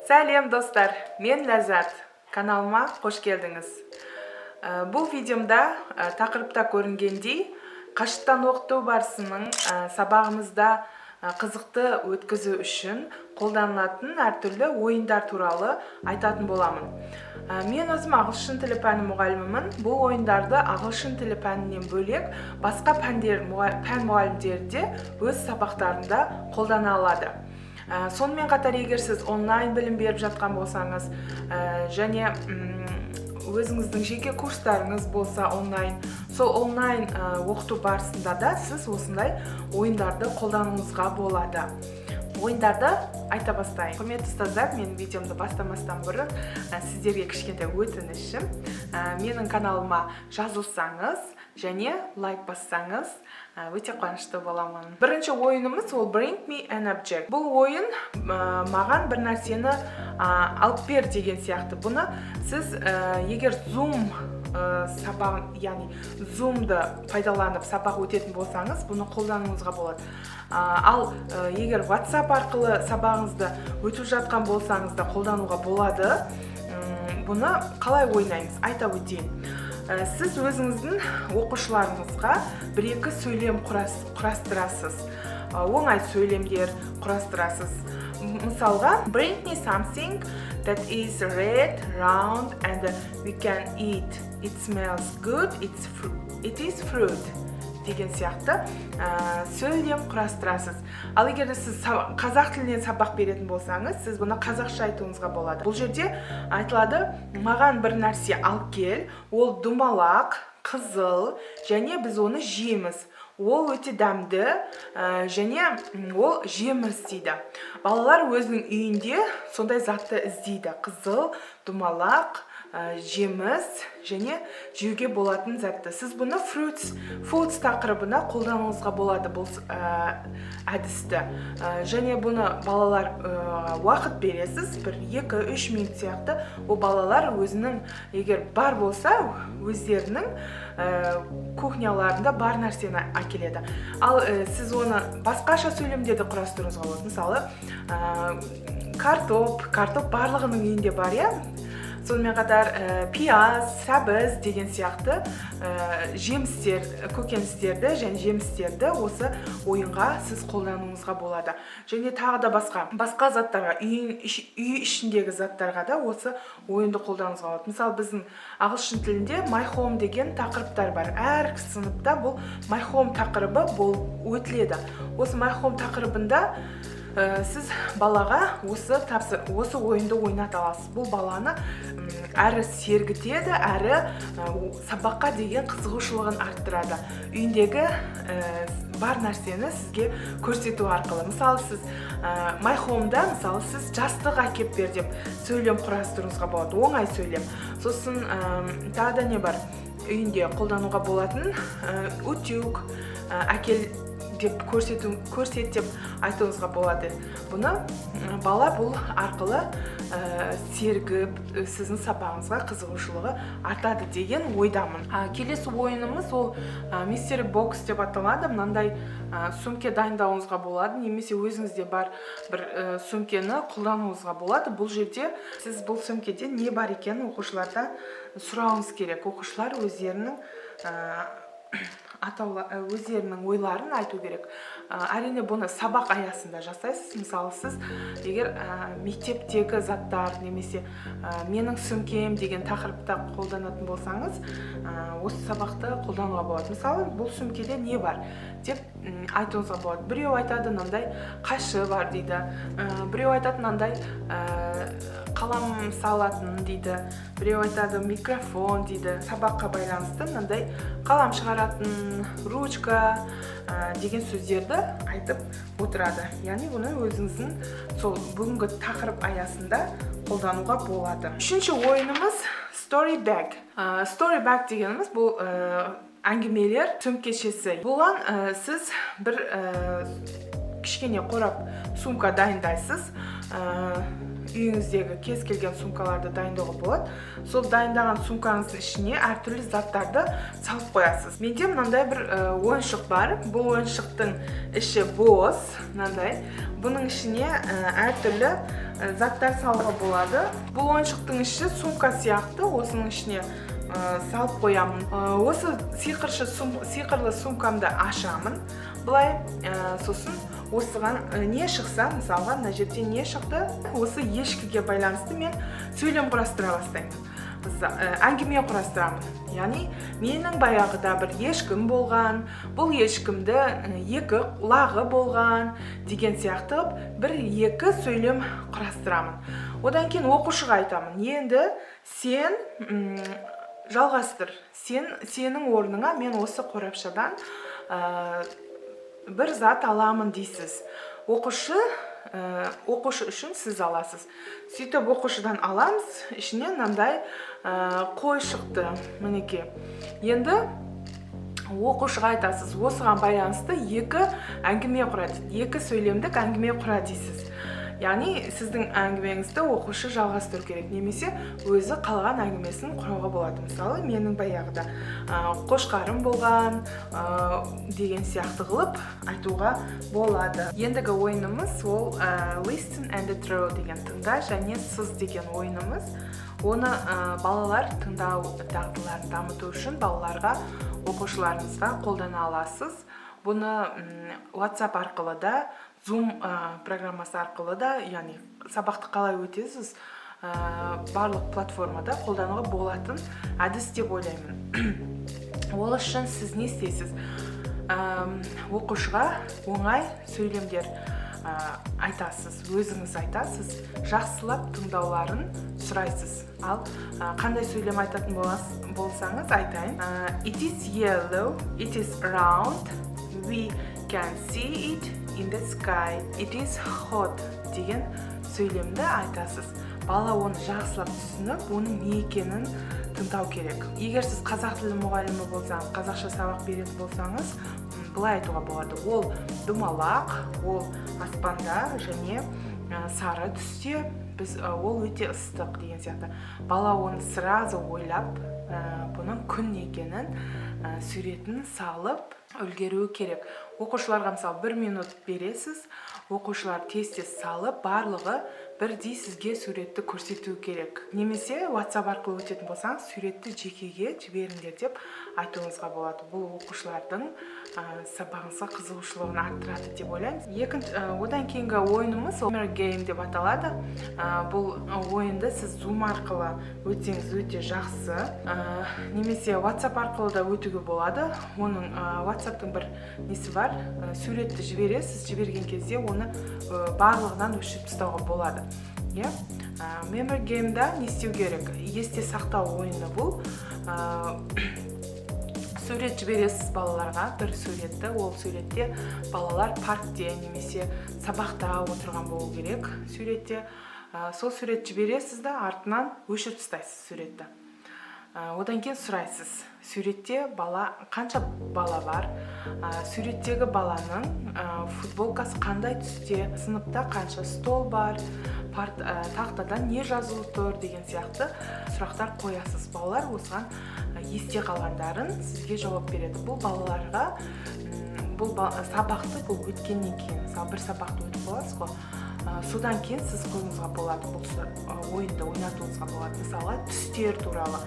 Сәлем достар, мен Ләззат. Каналыма қош келдіңіз. Бұл видеомда тақырыпта көрінгендей, қашықтан оқыту барысының сабағымызда қызықты өткізу үшін қолданылатын әртүрлі ойындар туралы айтатын боламын. Мен өзім ағылшын тілі пәні мұғалімімін. Бұл ойындарды ағылшын тілі пәнінен бөлек басқа пән мұғалімдері де өз сабақтарында қолдана алады. Сонымен қатар егер сіз онлайн білім беріп жатқан болсаңыз, және өзіңіздің жеке курстарыңыз болса онлайн, сол онлайн оқыту барысында да сіз осындай ойындарды қолдануыңызға болады. Ойындарды айта бастайын. Құрметті ұстаздар, менің видеомды бастамастан бұрын сіздерге кішкентай өтінішім. Менің каналыма жазылсаңыз және лайк бассаңыз өте қуанышты боламын. Бірінші ойынымыз ол Bring me an object. Бұл ойын маған бір нәрсені алып бер деген сияқты. Бұны сіз егер Zoom сабағын, яғни Zoom-ды пайдаланып сабақ өтетін болсаңыз, бұны қолдануыңызға болады. Ал егер WhatsApp арқылы сабағыңызды өтіп жатқан болсаңыз да қолдануға болады. Бұны қалай ойнаймыз? Айта өтейін. Сіз өзіңіздің оқушыларыңызға бір-екі сөйлем құрастырасыз. Оңай сөйлемдер құрастырасыз. Мысалға, bring me something that is red, round, and we can eat. It smells good, it is fruit. Деген сияқты сөйлем құрастырасыз. Ал егер сіз қазақ тілінен сабақ беретін болсаңыз, сіз бұны қазақша айтуыңызға болады. Бұл жерде айтылады, маған бір нәрсе алып кел, ол думалақ, қызыл, және біз оны жейміз. Ол өте дәмді, және ол жеміс дейді. Балалар өзінің үйінде сондай затты іздейді. Қызыл, думалақ, жеміс және жеуге болатын затты. Сіз бұны fruits тақырыбына қолдануыңызға болады бұл әдісті. Және бұны балалар уақыт бересіз, 1-2-3 минут сияқты. Ол балалар өзінің, егер бар болса, өздерінің кухняларында бар нәрсені әкеледі. Ал сіз оны басқаша сөйлемдерді құрастыруыңызға болады. Мысалы, картоп барлығының үйінде бар, иә? Сонымен қатар пияз, сәбіз деген сияқты жемістер, көкөністерді және жемістерді осы ойынға сіз қолдануыңызға болады. Және тағы да басқа заттарға, үй ішіндегі заттарға да осы ойынды қолдануыңызға болады. Мысалы, біздің ағылшын тілінде my home деген тақырыптар бар. Әр сыныпта бұл my home тақырыбы өтіледі. Осы my home тақырыбында сіз балаға осы ойынды ойната аласыз. Бұл баланы әрі сергітеді, әрі сабаққа деген қызығушылығын арттырады. Үйіндегі бар нәрсені сізге көрсету арқылы. Мысалы, сіз my home-да, мысалы, сіз жастық әкеп бер деп сөйлем құрастыруыңызға болады. Оңай сөйлем. Сосын тағы да не бар? Үйінде қолдануға болатын утюг әкел деп көрсет деп айтуыңызға болады. Бұны бала бұл арқылы сергіп, сіздің сабағыңызға қызығушылығы артады деген ойдамын. Келесі ойынымыз ол mystery box деп аталады. Мынандай сөмке дайындауыңызға болады, немесе өзіңізде бар бір сөмкені қолдануыңызға болады. Бұл жерде сіз бұл сөмкеде не бар екенін оқушылардан сұрауыңыз керек. Оқушылар өздерінің өздерінің ойларын айту керек. Әрине бұны сабақ аясында жасайсыз. Мысалы, сіз егер мектептегі заттар немесе менің сөмкем деген тақырыпта қолданатын болсаңыз, осы сабақты қолдануға болады. Мысалы, бұл сөмкеде не бар деп айтуыңызға болады. Біреу айтады, мынандай қашы бар дейді. Біреу айтады, мынандай қалам салатын дейді. Біреу айтады, микрофон дейді. Сабаққа байланысты мынандай қалам шығаратын, ручка деген сөздерді айтып отырады. Яғни бұны өзіңіздің сол бүгінгі тақырып аясында қолдануға болады. Үшінші ойынымыз story bag. Story bag дегеніміз бұл әңгімелер сөмкешесі. Бұған сіз бір кішкене қорап сумка дайындайсыз. Үйіңіздегі кез келген сумкаларды дайындауға болады. Сол дайындаған сумкаңыздың ішіне әртүрлі заттарды салып қоясыз. Менде мынандай бір ойыншық бар. Бұл ойыншықтың іші бос, мынандай. Бұның ішіне әртүрлі заттар салуға болады. Бұл ойыншықтың іші сумка сияқты, осының ішіне салып қоямын. Осы сиқырлы сумкамды ашамын. Бұлай, сосын осыған не шықса, мысалға, мына жерде не шықты, осы ешкіге байланысты мен сөйлем құрастыра бастаймын. Әңгіме құрастырамын. Яғни, менің баяғыда бір ешкім болған, бұл ешкімді екі лағы болған деген сияқты бір-екі сөйлем құрастырамын. Одан кейін оқушыға айтамын. Енді сен жалғастыр. Сенің орныңа мен осы қорапшадан бір зат аламын дейсіз. Оқушы үшін сіз аласыз. Сөйтіп оқушыдан аламыз, ішінен мынандай қой шықты, мінеке. Енді оқушыға айтасыз, осыған байланысты екі әңгіме құрады, екі сөйлемдік әңгіме құрады дейсіз. Яғни сіздің әңгімеңізді оқушы жалғастыру керек, немесе өзі қалған әңгімесін құрауға болады. Мысалы, менің баяғыда қошқарым болған деген сияқты қылып айтуға болады. Ендігі ойынымыз ол listen and throw деген тыңда және сыз деген ойынымыз. Оны балалар тыңдау дағдыларын дамыту үшін балаларға, оқушыларыңызға қолдана аласыз. Бұны WhatsApp арқылы да, Zoom программасы арқылы да, яғни сабақты қалай өтесіз, барлық платформада қолдануға болатын әдіс деп ойлаймын. Ол үшін сіз не істейсіз? Оқушыға оңай сөйлемдер айтасыз, өзіңіз айтасыз, жақсылап тыңдауларын сұрайсыз. Ал қандай сөйлем айтатын болсаңыз айтайын. It is yellow, it is round, we can see it in the sky, it is hot деген сөйлемді айтасыз. Бала оны жақсылап түсініп, оның не екенін тыңдау керек. Егер сіз қазақ тілі мұғалімі болсаңыз, қазақша сабақ беретін болсаңыз, былай айтуға болады. Ол домалақ, ол аспанда және сары түсте, ол өте ыстық деген сияқты. Бала оны сразу ойлап, бұның күн екенін суретін салып үлгеруі керек. Оқушыларға мысалы 1 минут бересіз, оқушылар тез-тез салып, барлығы бірдей сізге суретті көрсету керек. Немесе WhatsApp арқылы өтетін болсаңыз, суретті жекеге жіберіңдер деп айтуыңызға болады. Бұл оқушылардың сабағыңызға қызығушылығын арттырады деп ойлаймын. Одан кейінгі ойынымыз Memory Game деп аталады. Бұл ойынды сіз Zoom арқылы өтсеңіз өте жақсы. Немесе WhatsApp арқылы да өтуге болады. Оның WhatsApp-тың бір несі бар, суретті жібересіз, жіберген кезде оны барлығынан өшіріп тастауға болады. Memory Game'да не істеу керек? Есте сақтау ойыны бұл. Сурет жібересіз балаларға, бір суретті, ол суретте балалар паркте немесе сабақта отырған болу керек суретте. Сол сурет жібересіз да, артынан өшіріп тастайсыз суретті. Одан кейін сұрайсыз, суретте қанша бала бар, суреттегі баланың футболкасы қандай түсте, сыныпта қанша стол бар, тақтада не жазылып тұр деген сияқты сұрақтар қоясыз. Балалар осыған есте қалғандарын сізге жауап береді. Бұл балаларға сабақты өткеннен кейін, мысалы бір сабақты өтіп боласыз ғой, содан кейін сіз қойыңызға болады, бұл ойынды ойнатуыңызға болады. Мысалы, түстер туралы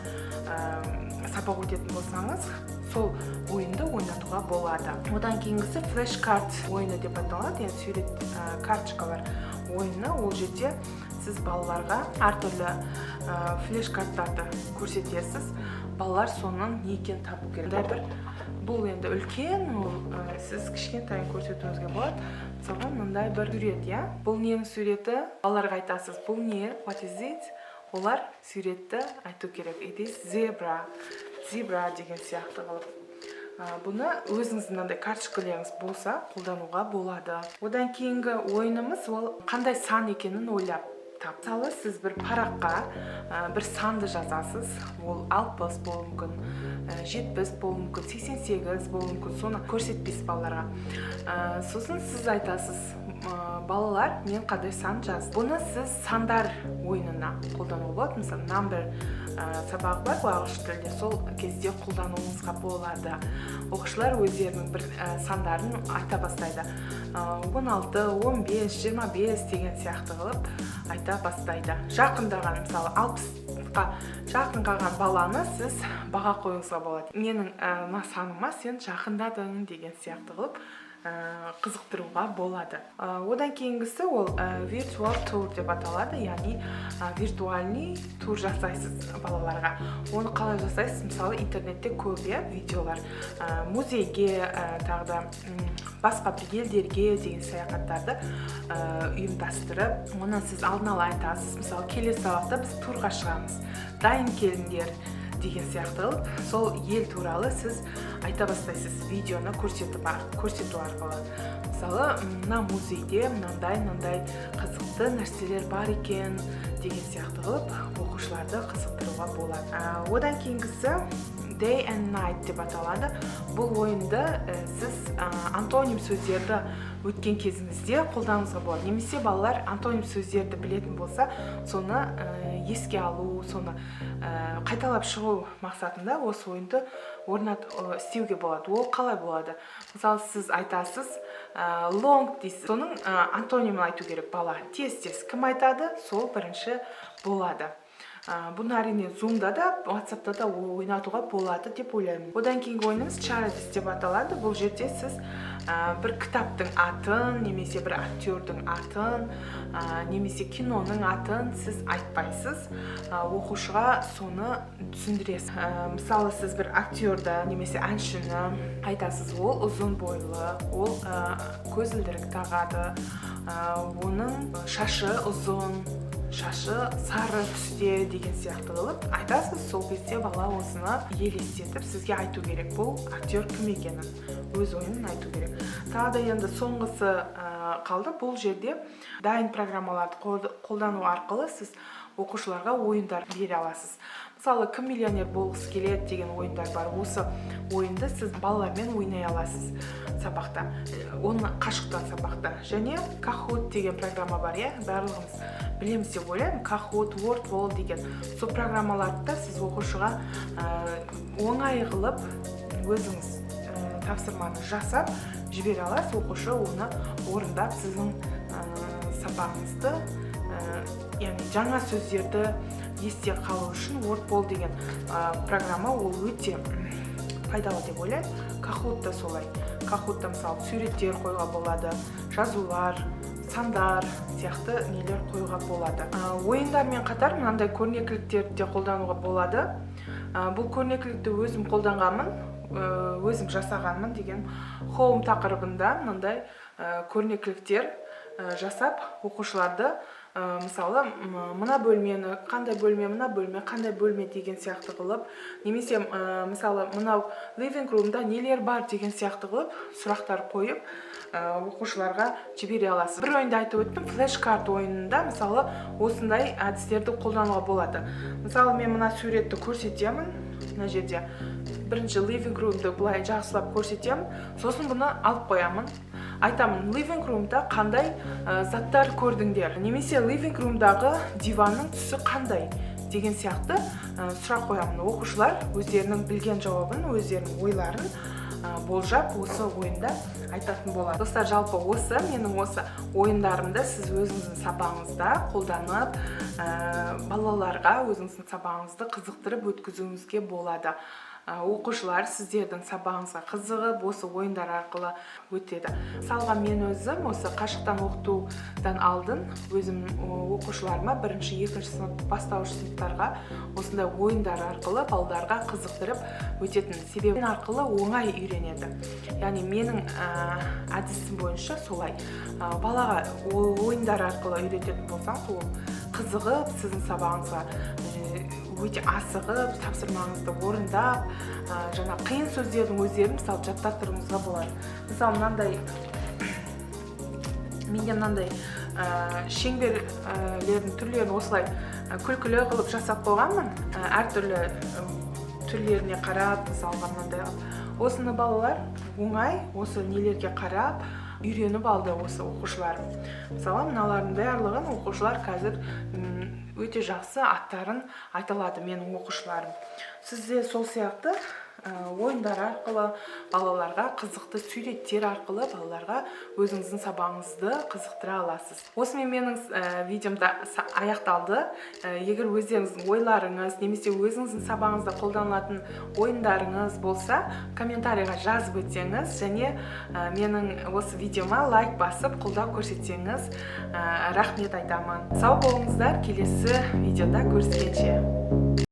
сабақ өтетін болсаңыз, сол ойынды ойнатуға болады. Одан кейінгісі флеш-карт ойыны деп аталады, яғни сурет карточкалар ойыны. Ол жерде сіз балаларға әртүрлі флеш-карттарды көрсетесіз. Балалар соның не екенін табу керек. Бұл енді үлкен, сіз кішкентайын көрсетуіңізге болады. Мысалға, мындай бір сурет, бұл ненің суреті? Балаларға айтасыз, бұл не? What is it? Олар суретті айту керек. It is zebra деген сияқты қылып. Бұны өзіңіздің мынандай карточкаларыңыз болса қолдануға болады. Одан кейінгі ойынымыз ол қандай сан екенін ойлап тап. Мысалы, сіз бір параққа бір санды жазасыз. Ол 60 болуы мүмкін, 70 болуы мүмкін, 88 болуы мүмкін. Соны көрсетпейсіз балаларға. Сосын сіз айтасыз, балалар мен қандай сан жаз. Бұны сіз сандар ойынына қолдануға болады. Мысалы number сабағы бар ағылшын тілінде, сол кезде қолдануыңызға болады. Оқушылар өздерінің бір сандарын айта бастайды. 16, 15, 25 деген сияқты қылып айта бастайды. Жақындаған, мысалы 60-қа жақын қалған баланы сіз баға қоюыңызға болады. Менің саныма сен жақындадың деген сияқты қылып қызықтыруға болады. Одан кейінгісі ол virtual тур деп аталады, яғни виртуальный тур жасайсыз балаларға. Оны қалай жасайсыз? Мысалы интернетте көп видеолар, музейге, тағы да басқа бір елдерге деген саяхаттарды ұйымдастырып, оны сіз алдын ала айтасыз. Мысалы келесі сабақта біз турға шығамыз, дайын келіңдер деген сияқты қылып, сол ел туралы сіз айта бастайсыз, видеоны көрсету арқылы. Мысалы, мына музейде мынандай қызықты нәрселер бар екен деген сияқты қылып, оқушыларды қызықтыруға болады. Одан кейінгісі day and night деп аталады. Бұл ойынды сіз антоним сөздерді өткен кезіңізде қолдануыңызға болады. Немесе балалар антоним сөздерді білетін болса, соны еске алу, соны қайталап шығу мақсатында осы ойынды істеуге болады. Ол қалай болады? Мысалы, сіз айтасыз long дейсіз. Соның антонимін айту керек бала. Тез-тез кім айтады, сол бірінші болады. Бұны әрине Zoom-да да, WhatsApp-та да ойнатуға болады деп ойлаймын. Одан кейінгі ойынымыз Charades деп аталады. Бұл жерде сіз бір кітаптың атын, немесе бір актердің атын, немесе киноның атын сіз айтпайсыз. Оқушыға соны түсіндіресіз. Мысалы, сіз бір актерді, немесе әншіні айтасыз. Ол ұзын бойлы, ол көзілдірік тағады, оның шашы ұзын, шашы сары түсте деген сияқты қылып айтасыз. Сол кезде бала осыны елестетіп сізге айту керек. Бұл актер кім екенін, өз ойын айту керек. Тағы да енді соңғысы қалды. Бұл жерде дайын программаларды қолдану арқылы сіз оқушыларға ойындар бере аласыз. Мысалы, кім миллионер болғысы келеді деген ойындар бар. Осы ойынды сіз балалармен ойнай аласыз сабақта. Оны қашықтан сабақта. Және Kahoot деген программа бар, барлығымыз білеміз деп ойлаймын. Kahoot, Wordwall деген сол программаларды сіз оқушыға оңай қылып өзіңіз тапсырманы жасап жібере аласыз. Оқушы оны орындап сіздің сабағыңызды, яғни жаңа сөздерді есте қалу үшін Wordwall деген программа ол өте пайдалы деп ойлаймын. Kahoot та солай. Kahoot та мысалы суреттер қойға болады, жазулар, сандар сияқты нелер қойға болады. Ойындармен қатар мынандай көрнекіліктерді қолдануға болады. Бұл көрнекілікті өзім қолданғанмын, өзім жасағанмын деген home тақырыбында мынандай көрнекіліктер жасап оқушыларды мысалы мына бөлмені, қандай бөлме, мына бөлме, қандай бөлме деген сияқты қылып, немесе мысалы мынау living room'да нелер бар деген сияқты қылып сұрақтар қойып оқушыларға жібере аласыз. Бір ойында айтып өттім, флеш-карт ойынында мысалы осындай әдістерді қолдануға болады. Мысалы мен мына суретті көрсетемін, мына жерде бірінші living room'ды бұлай жақсылап көрсетемін, сосын бұны алып қоямын. Айтамын, living room'да қандай заттар көрдіңдер, немесе living room'дағы диванның түсі қандай деген сияқты сұрақ қоямын. Оқушылар өздерінің білген жауабын, өздерінің ойларын болжап осы ойында айтатын болады. Достар, жалпы осы менің осы ойындарымды сіз өзіңіздің сабағыңызда қолданып, балаларға өзіңіздің сабағыңызды қызықтырып өткізуіңізге болады. Оқушылар сіздердің сабағыңызға қызығып, осы ойындар арқылы өтеді. Мысалға мен өзім осы қашықтан оқытудан алдын өзім оқушыларыма бірінші, екінші сынып, бастауыш сыныптарға осындай ойындар арқылы балаларға қызықтырып өтетін. Себебі арқылы оңай үйренеді. Яғни менің әдісім бойынша солай. Балаға ойындар арқылы үйрететін болсаң, ол қызығып, сіздің сабағыңызға өте асығып, тапсырмаңызды орындап, жаңа қиын сөздердің өздерін мысалы жаттаттыруыңызға болады. Мысалы менде мынандай шеңберлердің түрлерін осылай күлкілі қылып жасап қойғанмын. Әртүрлі түрлеріне қарап, мысалға мынандай. Осыны балалар оңай осы нелерге қарап үйреніп алды осы оқушыларым. Мысалы, мыналардың барлығын оқушылар қазір өте жақсы аттарын айта алады менің оқушыларым. Сізде сол сияқты ойындар арқылы балаларға қызықты суреттер арқылы балаларға өзіңіздің сабағыңызды қызықтыра аласыз. Осымен менің видеомда аяқталды. Егер өздеріңіздің ойларыңыз немесе өзіңіздің сабағыңызда қолданылатын ойындарыңыз болса, комментарийға жазып өтсеңіз және менің осы видеома лайк басып қолдау көрсетсеңіз рахмет айтамын. Сау болыңыздар, келесі видеода көріскенше.